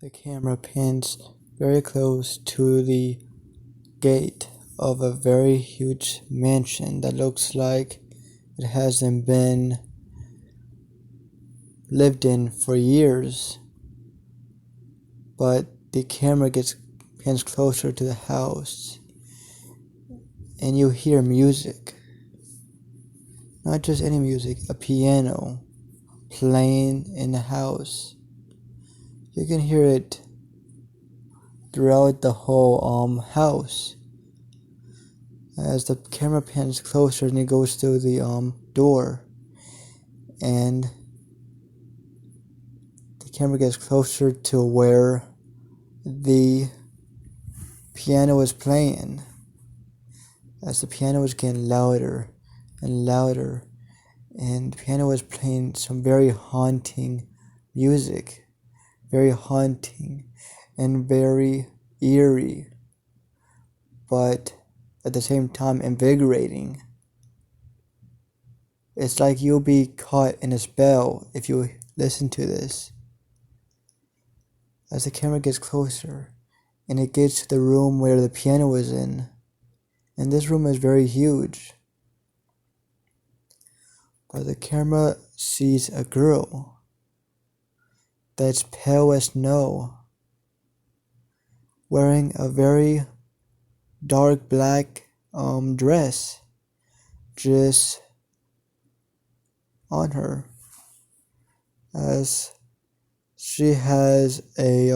The camera pans very close to the gate of a very huge mansion that looks like it hasn't been lived in for years. But the camera pans closer to the house and you hear music. Not just any music, a piano playing in the house. You can hear it throughout the whole house. As the camera pans closer and it goes through the door, and the camera gets closer to where the piano is playing. As the piano is getting louder and louder, and the piano is playing some very haunting music, very haunting and very eerie, but at the same time invigorating. It's like you'll be caught in a spell if you listen to this. As the camera gets closer and it gets to the room where the piano is in, and this room is very huge, but the camera sees a girl that's pale as snow, wearing a very dark black dress just on her, as she has a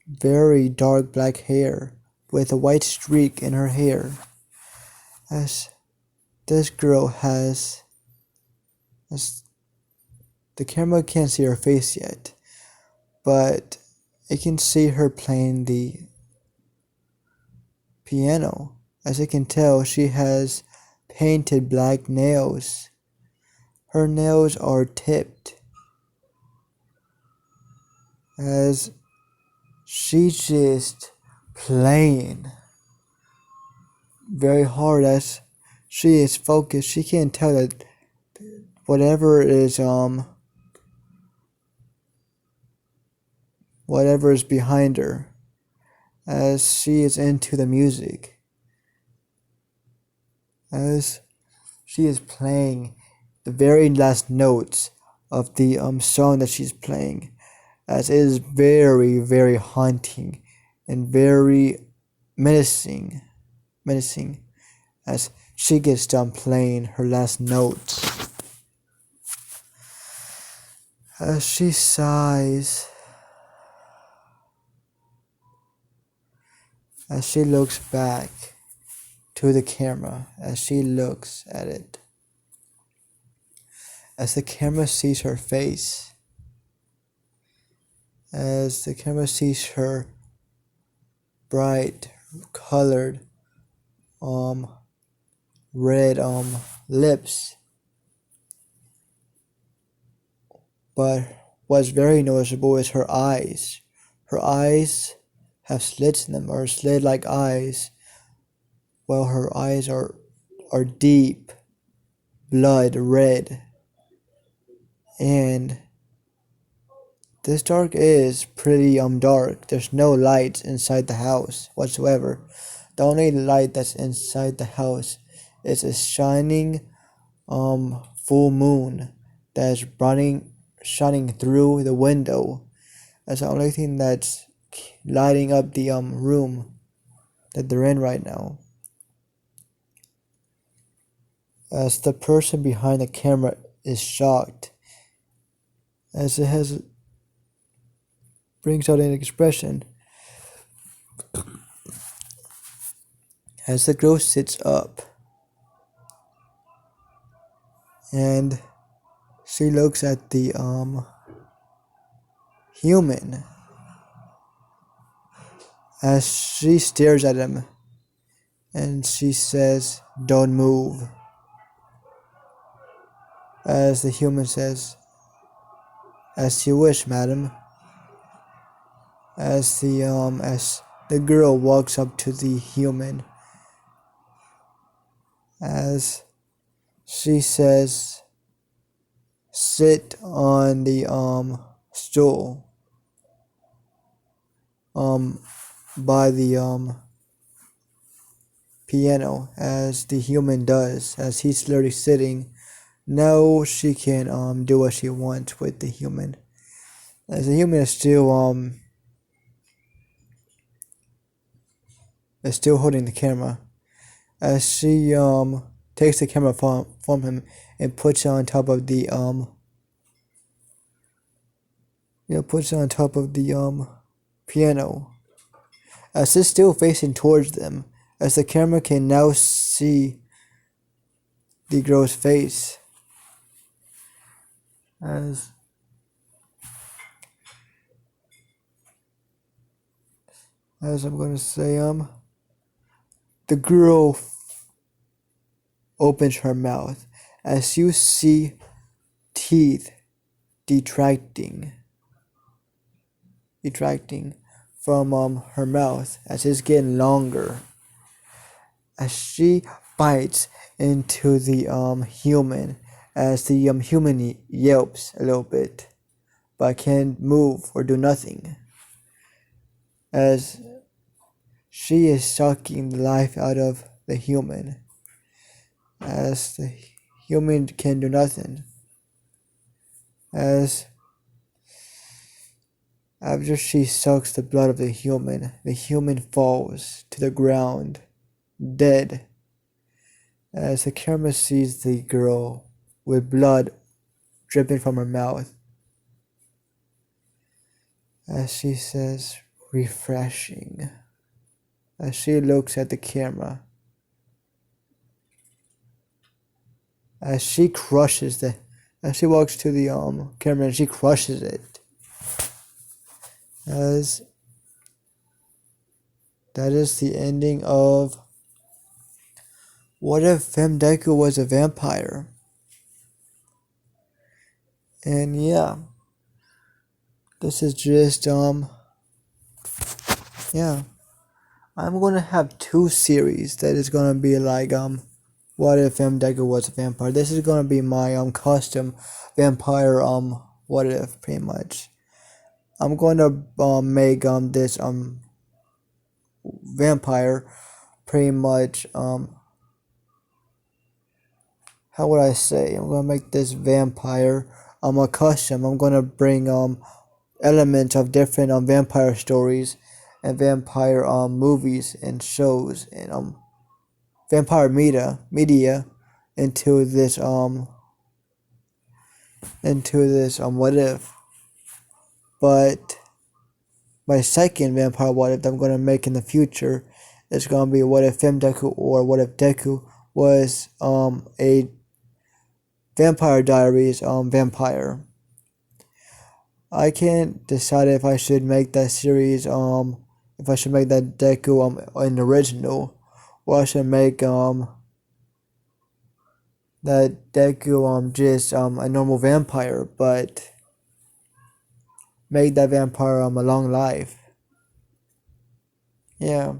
very dark black hair with a white streak in her hair. As this girl has, as the camera can't see her face yet, but it can see her playing the piano. As you can tell, she has painted black nails. Her nails are tipped, as she's just playing very hard. As she is focused, she can't tell that whatever is behind her, as she is into the music, as she is playing the very last notes of the song that she's playing, as it is very, very haunting and very menacing as she gets done playing her last notes. As she sighs, as she looks back to the camera, as she looks at it, as the camera sees her face, as the camera sees her bright colored red lips. But what's very noticeable is her eyes. Her eyes have slits in them, or slit-like eyes, while her eyes are deep blood red. And this dark is pretty dark. There's no lights inside the house whatsoever. The only light that's inside the house is a shining full moon that is shining through the window. That's the only thing that's lighting up the room that they're in right now. As the person behind the camera is shocked, as it brings out an expression. As the girl sits up and she looks at the human, as she stares at him and she says, "Don't move." As the human says, "As you wish, madam." As the girl walks up to the human, as she says, sit on the stool by the piano as the human does, as he's literally sitting. Now she can do what she wants with the human, as the human is still holding the camera, as she takes the camera from him and puts it on top of the puts it on top of the piano, as it's still facing towards them, as the camera can now see the girl's face, as I'm gonna say the girl opens her mouth, as you see teeth detracting from her mouth, as it's getting longer, as she bites into the human, as the human yelps a little bit but can't move or do nothing, as she is sucking the life out of the human, as the human can do nothing, as after she sucks the blood of the human falls to the ground, dead, as the camera sees the girl with blood dripping from her mouth, as she says, refreshing, as she looks at the camera, as she walks to the camera and she crushes it, as that is the ending of What If Deku Was a Vampire. And yeah, this is just yeah, I'm gonna have 2 series that is gonna be like What If Deku Was a Vampire. This is gonna be my custom vampire what if, pretty much. I'm going to make this vampire pretty much how would I say? I'm gonna make this vampire a custom. I'm gonna bring elements of different vampire stories and vampire movies and shows and vampire media into this what if. But my second vampire what if that I'm gonna make in the future is gonna be What If Deku, or What If Deku was a Vampire Diaries vampire. I can't decide if I should make that series if I should make that Deku an original, or I should make that Deku just a normal vampire, but make that vampire a long life. Yeah.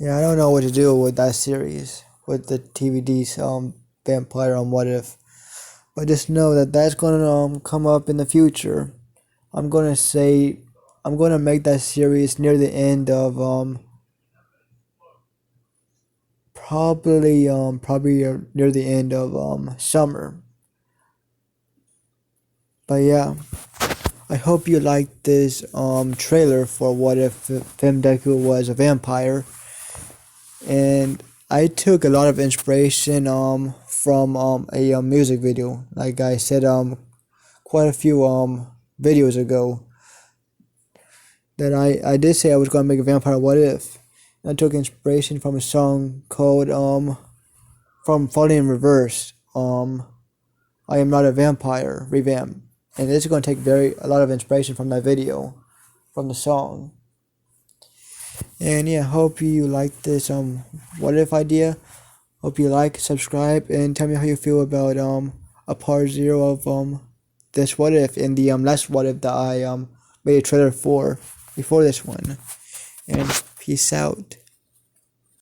Yeah, I don't know what to do with that series, with the TVD's vampire What If. But just know that that's gonna come up in the future. I'm gonna make that series near the end of probably near the end of summer. But yeah, I hope you liked this trailer for What If Deku Was a Vampire. And I took a lot of inspiration from a music video. Like I said quite a few videos ago, that I did say I was gonna make a vampire What If. I took inspiration from a song called from Falling in Reverse, I Am Not a Vampire revamp. And this is gonna take a lot of inspiration from that video, from the song. And yeah, hope you like this what if idea. Hope you like, subscribe, and tell me how you feel about a part 0 of this what if in the last what if that I made a trailer for before this one. And peace out.